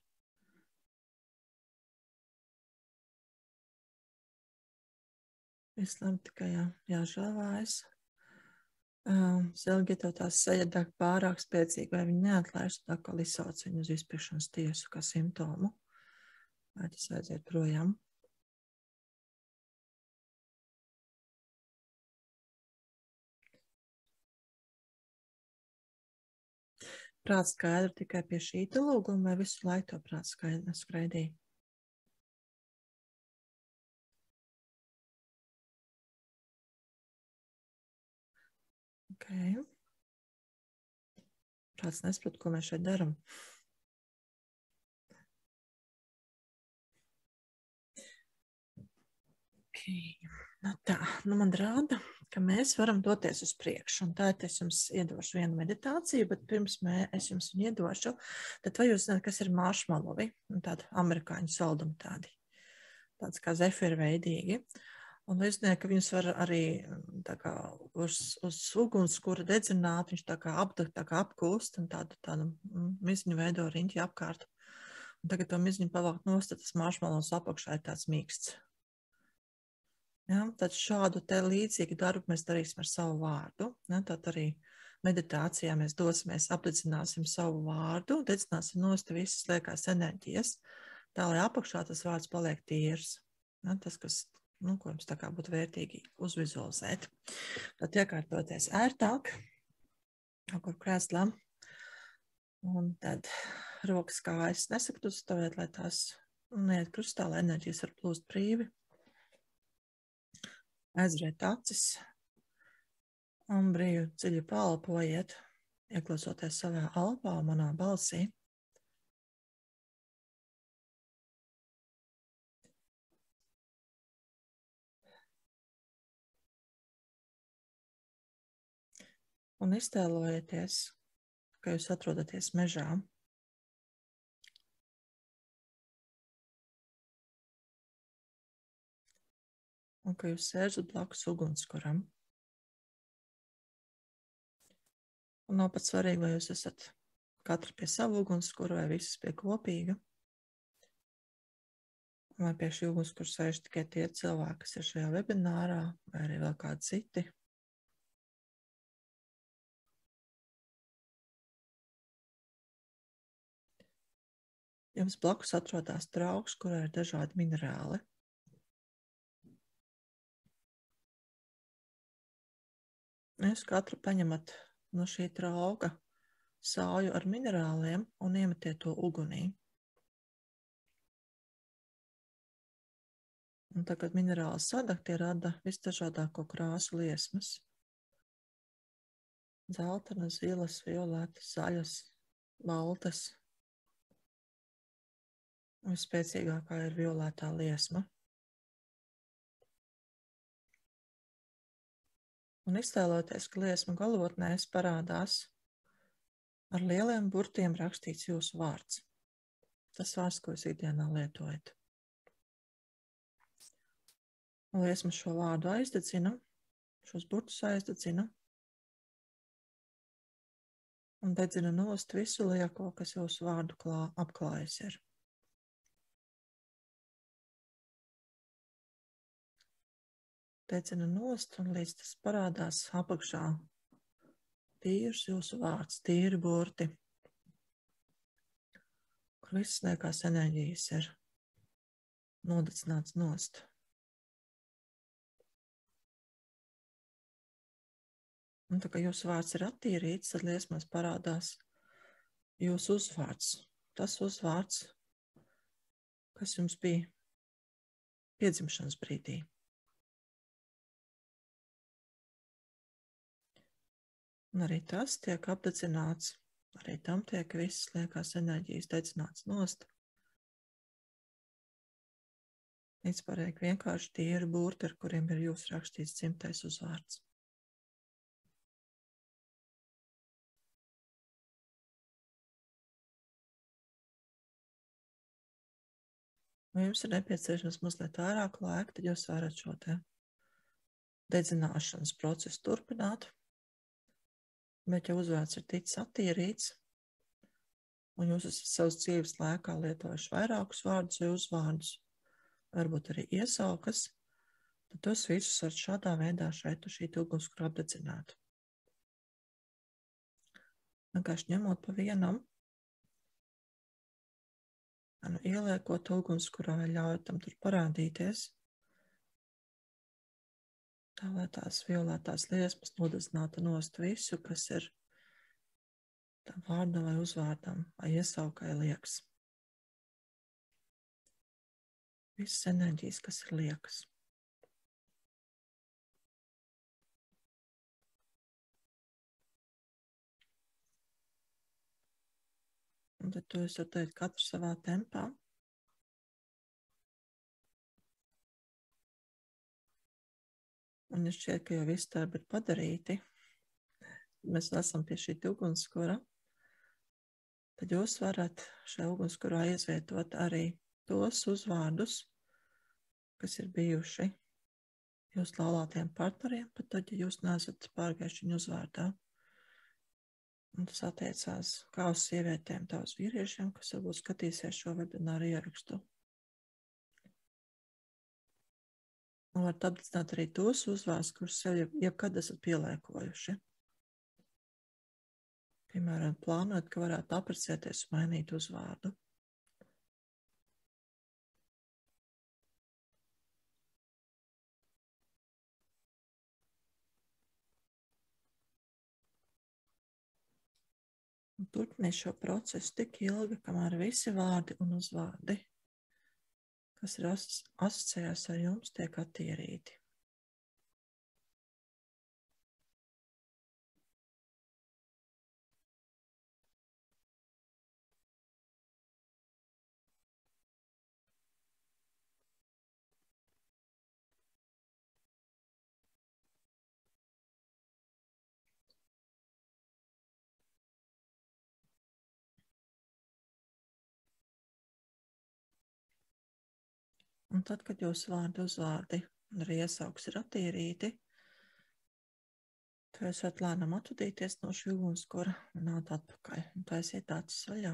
Viss labi, tikai jāžēlājas. Zelgi, ja tev tās sēdēg pārāk spēcīgi, vai viņi neatlaiž, tad atkal izsauc viņu uz izpirkšanas tiesu kā simptomu. Vai tas vajadzētu projām? Prāts skaidri tikai pie šīta lūguma, vai visu laiku to prāts skraidīja? Okay. Kāds nesaprot, ko mēs šeit darām. Okay. Nu tā, man rāda, ka mēs varam doties uz priekšu. Un tad es jums iedošu vienu meditāciju, bet pirms es jums viņu iedošu, tad vai jūs zināt, kas ir maršmalovi? Tādi amerikāņu saldumi tādi. Tāds kā zefira veidīgi. Un es zinu, ka viņus var arī tā kā uz ugunskura dedzināt, viņš tā kā apkūst un tādu miziņu veido riņķi apkārt. Un tagad to miziņu pavākt nost, tad tas maršmalovs apakšā ir tāds mīksts. Ja, tad šādu te līdzīgu darbu mēs darīsim ar savu vārdu. Ja, tad arī meditācijā mēs dosimies, apdedzināsim savu vārdu, dedzināsim nost visas liekās enerģijas, tā lai apakšā tas vārds paliek tīrs. Ja, tas, kas, ko jums tā kā būtu vērtīgi uzvizualizēt. Tad iekārtoties ērtāk, kur krēslā, un tad rokas kājas nesakt uzstāvēt, lai tās neiet krustā, lai enerģijas var plūst brīvi. Aizvērt acis un brīvi dziļi palpojiet, ieklausoties savā elpā, manā balsī. Un iztēlojieties, ka jūs atrodaties mežā. Un ka jūs sēžat blakus ugunskuram. Un nav pat svarīgi, vai jūs esat katru pie savu ugunskura vai visas pie kopīga. Vai pie šī ugunskura sēž tikai tie cilvēki, kas ir šajā webinārā, vai arī vēl kādi citi. Jums blakus atrodas trauks, kurā ir dažādi minerāli. Jūs katru paņemat no šī trauka sauju ar minerāliem un iemetiet to ugunī. Un tā, kad minerāli sadeg, tie rada visdažādāko krāsu liesmas. Dzeltenas, zilas, violetas, zaļas, baltas. Vispēcīgākā ir violetā liesma. Un iztēloties, ka liesmu galotnēs parādās ar lieliem burtiem rakstīts jūsu vārds. Tas vārds, ko jūs ikdienā lietojat. Liesma šo vārdu aizdedzina, šos burtus aizdedzina un dedzina nost visu lieko, kas jūsu vārdu apklājas ir. Dedzina nost un līdz tas parādās apakšā tīrs jūsu vārds, tīri burti, kur visas liekās enerģijas ir nodedzināts nost. Un tā kā jūsu vārds ir attīrīts, tad liesmās parādās jūsu uzvārds. Tas uzvārds, kas jums bija piedzimšanas brīdī. Un arī tas tiek apdedzināts, arī tam tiek visas liekās enerģijas dedzināts nost. Līdz pārēk vienkārši tīri burti, ar kuriem ir jūsu rakstīts dzimtais uzvārds. Ja jums ir nepieciešams mazliet vairāk laika, tad jūs varat šo te dedzināšanas procesu turpināt. Bet, ja uzvārds ir ticis attīrīts, un jūs esat savas dzīves laikā lietojuši vairākus vārdus vai uzvārdus, varbūt arī iesaukas, tad tos visus var šādā veidā šeit uz šī ugunskura apdedzināt. Vienkārši ņemot pa vienam, ieliekot ugunskurā vai ļaujot tam tur parādīties, tā lai tās violetās liesmas nodedzinātu nost visu, kas ir tam vārdam vai uzvārdam vai iesaukai liekas. Visas enerģijas, kas ir liekas. Un tad to jūs varat teikt katru savā tempā. Un ja šķiet, ka jau viss darbi ir padarīti, mēs esam pie šī ugunskura, tad jūs varat šajā ugunskurā iezvietot arī tos uzvārdus, kas ir bijuši jūsu laulātiem partneriem, pat tad, ja jūs neesat pārgājuši viņu uzvārdā. Un tas attiecās kā uz sievietēm, tā uz vīriešiem, kas varbūt skatīsies šo webināru ierakstu. Un varat apdzināt arī tos uzvārdus, kurus sev jebkad esat pielēkojuši. Piemēram, plānot, ka varētu apprecēties un mainīt uzvārdu. Un turpiniet šo procesu tik ilgi, kamēr visi vārdi un uzvārdi, kas ir asociējās ar jums, tiek attīrīti. Un tad, kad jūsu vārdi uzvārdi un arī iesauks ir attīrīti, tad jūs varat lēnām atvadīties no šī ugunskura un nākt atpakaļ. Un taisiet acis vaļā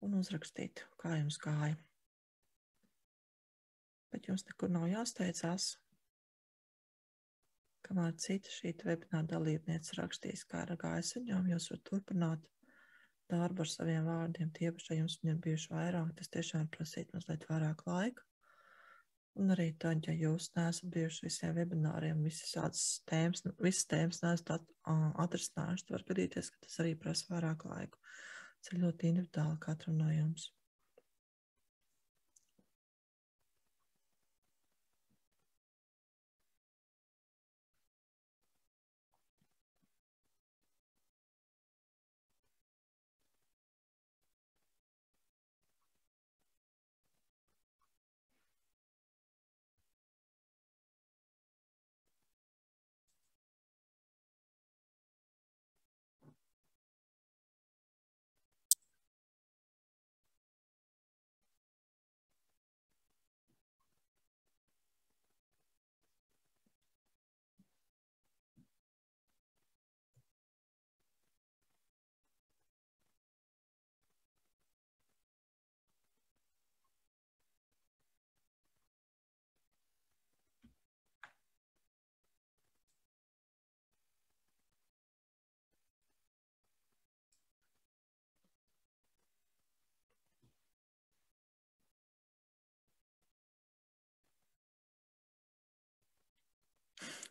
un uzrakstīt, kā jums gāja. Bet jums nekur nav jāsteidzās. Kamēr cita šī webināra dalībniece rakstīs, kā ir gājis viņām, jūs varat turpināt darbu ar saviem vārdiem. Tiepaši, ja jums viņi ir bijuši vairāk, tas tiešām prasīt mazliet vairāk laika. Un arī tad, ja jūs neesat bijuši visiem webināriem, visas tēmas neesat atrisinājuši, tad var gadīties, ka tas arī prasa vairāk laiku. Tas ir ļoti individuāli katram no jums.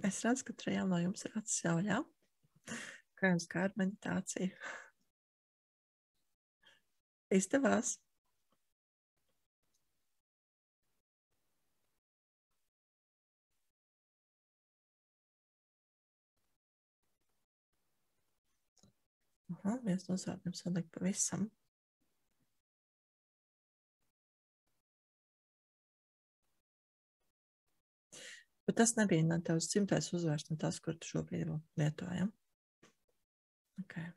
Es redzu, ka trejām no jums ir acis vaļā. Kā jums kā ar meditāciju? Izdevās? Viens no uzvārdiem salikt pavisam. Bet tas nebija ne tavs dzimtais uzvārds, ne tas, kur tu šobrīd lietojam. Okay.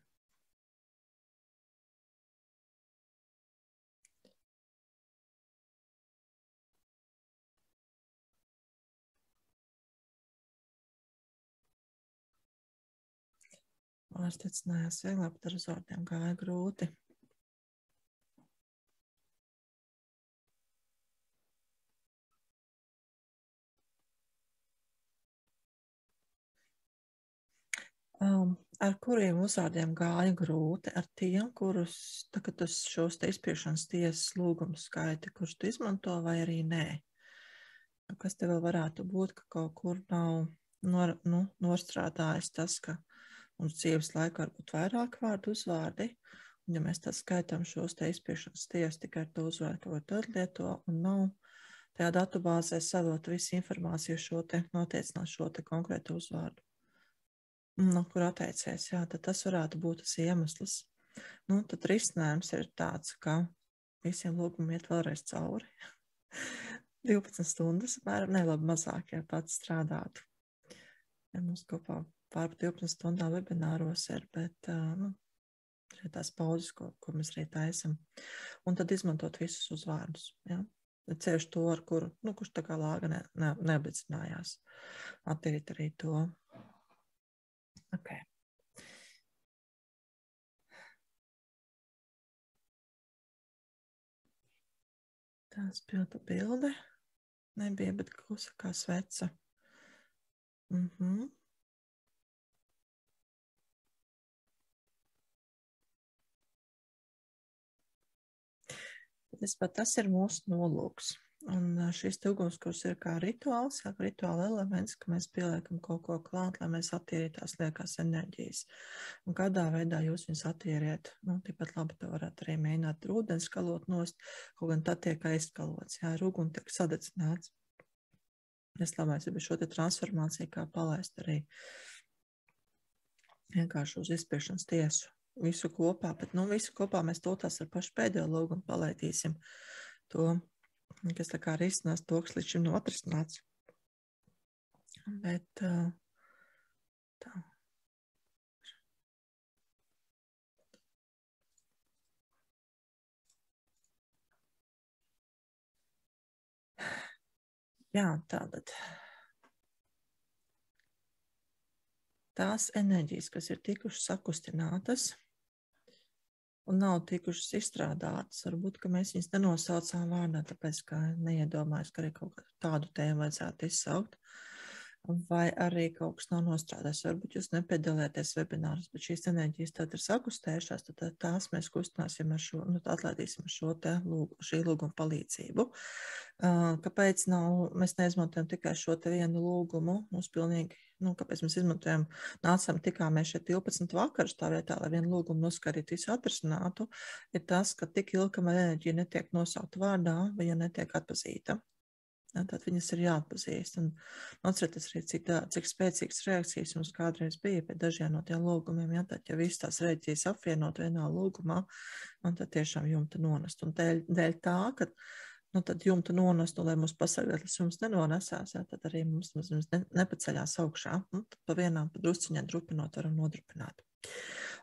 Es teicinājos vieglāk, bet ar uzvārdiem gāja grūti. Ar kuriem uzvārdiem gāja grūti? Ar tiem, kurus tagad tas šos te izspiešanas tiesas lūgumus skaiti, kurus tu izmanto, vai arī nē? Kas te vēl varētu būt, ka kaut kur nav nostrādājis tas, ka mums dzīves laikā var būt vairāk vārdu uzvārdi, un ja mēs tā skaitām šos te izspiešanas tiesu tikai ar to uzvārdu, ko tad lieto, un nav tajā datubāzē savot visu informāciju šo te, noteicināt šo te konkrētu uzvārdu. No kur atteicies, jā, tad tas varētu būt tas iemesls. Nu, tad risinājums ir tāds, ka visiem lūgumiem iet vēlreiz cauri. 12 stundas, apmēram, ne labi mazāk, ja pats strādātu. Ja mums kopā pār 12 stundām webināros ir, bet, nu, ir tās pauzes, ko mēs arī taisam. Un tad izmantot visus uzvārdus, ja. Ceļš to, ar kuru, nu, kurš tā kā lāga neapdedzinājās. Attīrīt arī to. Ok. Tās bilde nebija, bet klusa kā sveca. Tas ir mūsu nolūks. Un šis ugunskurs ir kā rituāls, kā rituāla elements, ka mēs pieliekam kaut ko klāt, lai mēs attīrītu tās liekās enerģijas. Un kādā veidā jūs viņus attīriet, nu, tikpat labi to varētu arī mēģināt ar ūdeni skalot nost, kaut gan tad tiek aizskalots, jā, ar uguni tiek sadedzināts. Es labais ir šo te transformāciju, kā palaist arī vienkārši uz izspiešanas tiesu. Visu kopā, bet, nu, visu kopā mēs to tās ar pašu pēdējo lūgumu palaitīsim to, kas tā kā risinās to, kas līdz šim nav atrisināts. Bet tā. Jā, tātad. Tās enerģijas, kas ir tikušas sakustinātas un nav tikušas izstrādātas, varbūt, ka mēs viņas nenosaucām vārdā, tāpēc, ka neiedomājas, ka arī kaut kādu tādu tēmu vajadzētu izsaukt, vai arī kaut kas nav nostrādājis. Varbūt jūs nepiedalieties webinārus, bet šīs enerģijas tad ir sakustējušās, tad tās mēs kustināsim ar šo, nu, atlaidīsim ar šo te šī lūguma palīdzību. Kāpēc mēs neizmantojam tikai šo te vienu lūgumu? Mums pilnīgi, nu, kāpēc mēs izmantojam, tikāmies šeit 12 vakarus tā vietā, lai vienu lūgumu noskaidrīt visu atrisinātu, ir tas, ka tik ilgi, kamēr enerģija netiek nosaukta vārdā, viņa netiek atpazīta. Ja, tad viņas ir jāatpazīst. Un atcerieties arī, cik spēcīgas reakcijas mums kādreiz bija pie dažiem no tiem lūgumiem. Ja, tad, ja visas tās reakcijas apvienot vienā lūgumā, un tad tiešām jumta nonest. Un dēļ tā, ka nu, tad jumta nonest, un lai mums pasargāt, lai jums nenonesās, ja, tad arī mums nepaceļās augšā. Un tad pa vienām, pa drusciņā drupinot, varam nodrupināt.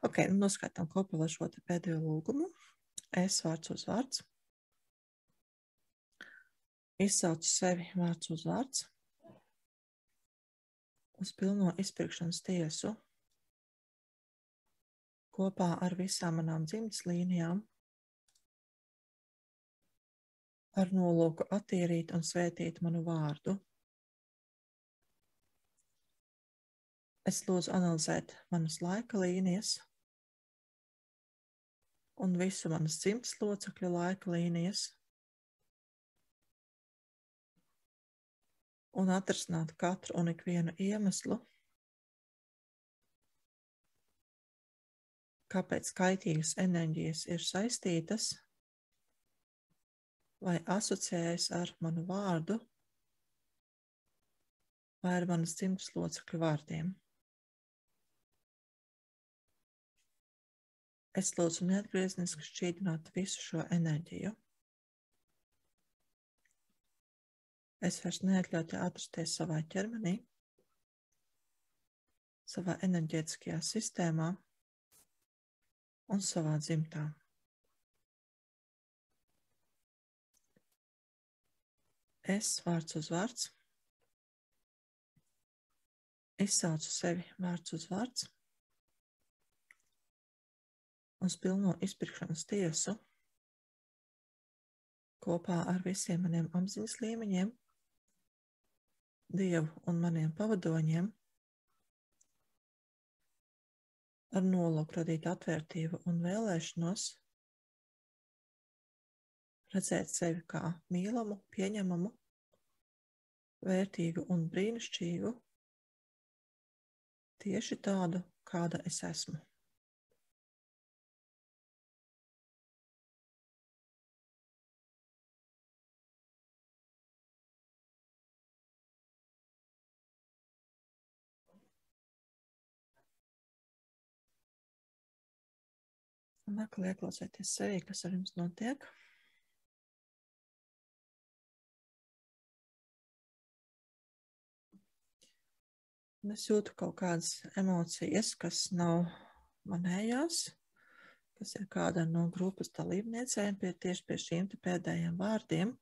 Ok, noskaitām kopā vēl šo te pēdējo lūgumu. Es vārds uz vārds. Izsaucu sevi vārds uz vārds uz pilno izpirkšanas tiesu kopā ar visām manām dzimtas līnijām ar nolūku attīrīt un svētīt manu vārdu. Es lūdzu analizēt manas laika līnijas un visu manas dzimtas locekļu laika līnijas un atrisināt katru un ikvienu iemeslu, kāpēc kaitīgas enerģijas ir saistītas vai asociējas ar manu vārdu vai ar manas dzimtas locekļu vārdiem. Es lūdzu neatgriezniski šķīdināt visu šo enerģiju. Es vairs neatļautu atrasties savā ķermenī, savā enerģētiskajā sistēmā un savā dzimtā. Es vārds uz vārds izsaucu sevi vārds uz vārds uz pilno izpirkšanas tiesu kopā ar visiem maniem apziņas līmeņiem, Dievu un maniem pavadoņiem ar nolūku radīt atvērtību un vēlēšanos redzēt sevi kā mīlamu, pieņemamu, vērtīgu un brīnišķīgu, tieši tādu, kāda es esmu. Un atkal ieklausieties sevī, kas ar jums notiek. Un es jūtu kaut kādas emocijas, kas nav manējās, kas ir kāda no grupas dalībniecēm tieši pie šīm pēdējiem vārdiem.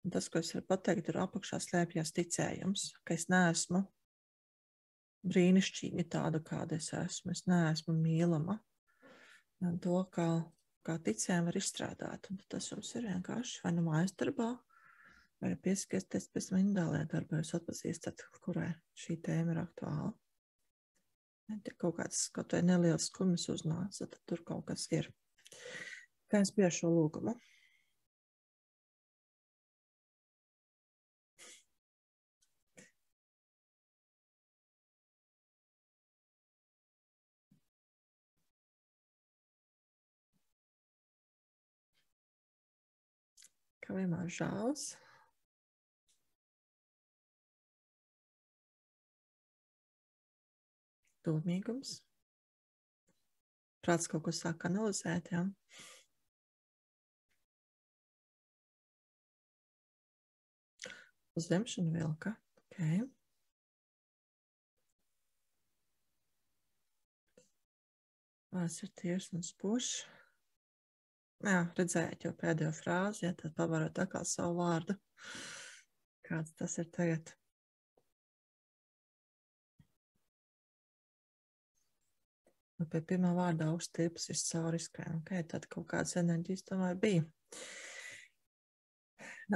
Un tas, ko es varu pateikt, ir apakšā slēpjas ticējums, ka es neesmu brīnišķīgi tāda, kāda es esmu. Es neesmu mīlama. Un to, kā ticējumi var izstrādāt. Un tas jums ir vienkārši vai nu mājas darbā, vai pieskaties pēc individuālajā darbā, jūs atpazīstat, kurai šī tēma ir aktuāla. Ja kaut kāds, kaut vai neliels skumjas uznāca, tad tur kaut kas ir. Kā es biju šo lūgumu? Kā vienmēr žāls. Domīgums. Prāts kaut ko sāk analizēt, jā. Uzņemšana vilka. Okay. Vārds ir tiešs un spožs. Jā, redzējāt jau pēdējo frāzi, ja, tad pavarot atkal savu vārdu. Kāds tas ir tagad? Un pie pirmā vārda augsts tirpus ir cauri izskrēja. Okay, tad kaut kādas enerģijas tomēr bija.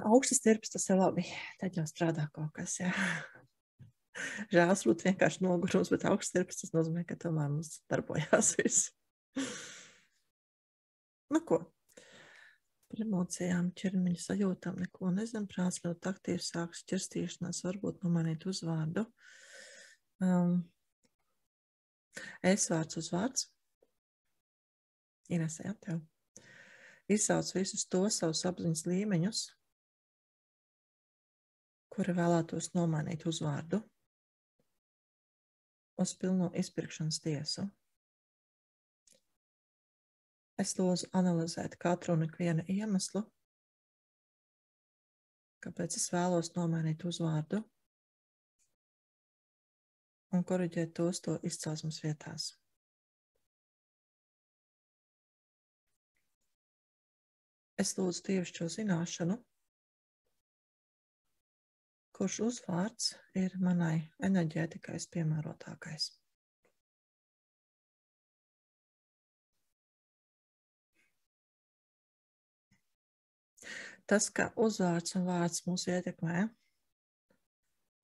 Augstas tirpus tas ir labi. Tad jau strādā kaut kas, jā. Žēls būt vienkārši nogurums, bet augsts tirpus tas nozīmē, ka tomēr mums darbojās viss. Nu ko? Par emocijām, ķermeņa sajūtām neko nezinu. Prāts ļoti aktīvi sāks ķirstīšanās, varbūt nomainīt uzvārdu. Es vārds uz vārds. Inesē, tev. Izsauc visus tos savus apziņas līmeņus, kuri vēlētos nomainīt uzvārdu uz pilno izpirkšanas tiesu. Es lūdzu analizēt katru un ikvienu iemeslu, kāpēc es vēlos nomainīt uzvārdu un koriģēt tos to izcelsmes vietās. Es lūdzu dievišķo zināšanu, kurš uzvārds ir manai enerģētikai piemērotākais. Tas, ka uzvārds un vārds mūs ietekmē,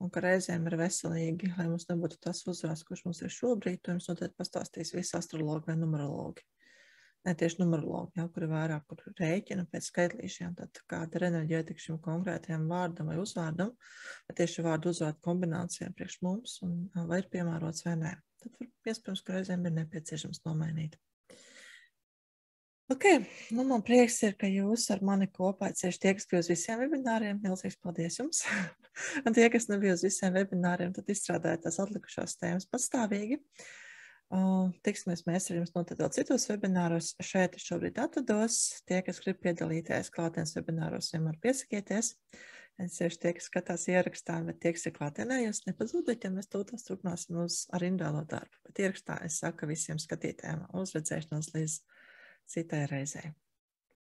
un ka reizēm ir veselīgi, lai mums nebūtu tas uzvārds, kurš mums ir šobrīd, to jums noteikti pastāstīs visi astrologi vai numerologi. Ne tieši numerologi, jau, kuri vairāk kur rēķina pēc skaitlīšiem, tad kāda ir enerģētika šim konkrētajam vārdam vai uzvārdam, vai tieši vārdu uzvārdu kombinācijām priekš mums, un vai ir piemērots vai nē. Tad iespējams, ka reizēm ir nepieciešams nomainīt. Ok, nu man prieks ir, ka jūs ar mani kopā, ceļš tie, kas bija uz visiem webināriem, milzīgs paldies jums. Un tie, kas nebija uz visiem webināriem, tad izstrādājiet tās atlikušās tēmas patstāvīgi. Tiksimies mēs ar jums noteikti vēl citos webināros. Šeit šobrīd atrados. Tie, kas grib piedalīties klātienes webināros, vienmēr piesakieties. Ceļš tie, kas skatās ierakstā, bet tie, kas ir klātienē, jūs nepazūdiet, ja mēs tūlīt turpināsim ar individuālo darbu. Bet ierakstā es saku visiem skatītājiem uz redzēšanos līdz citai reizei.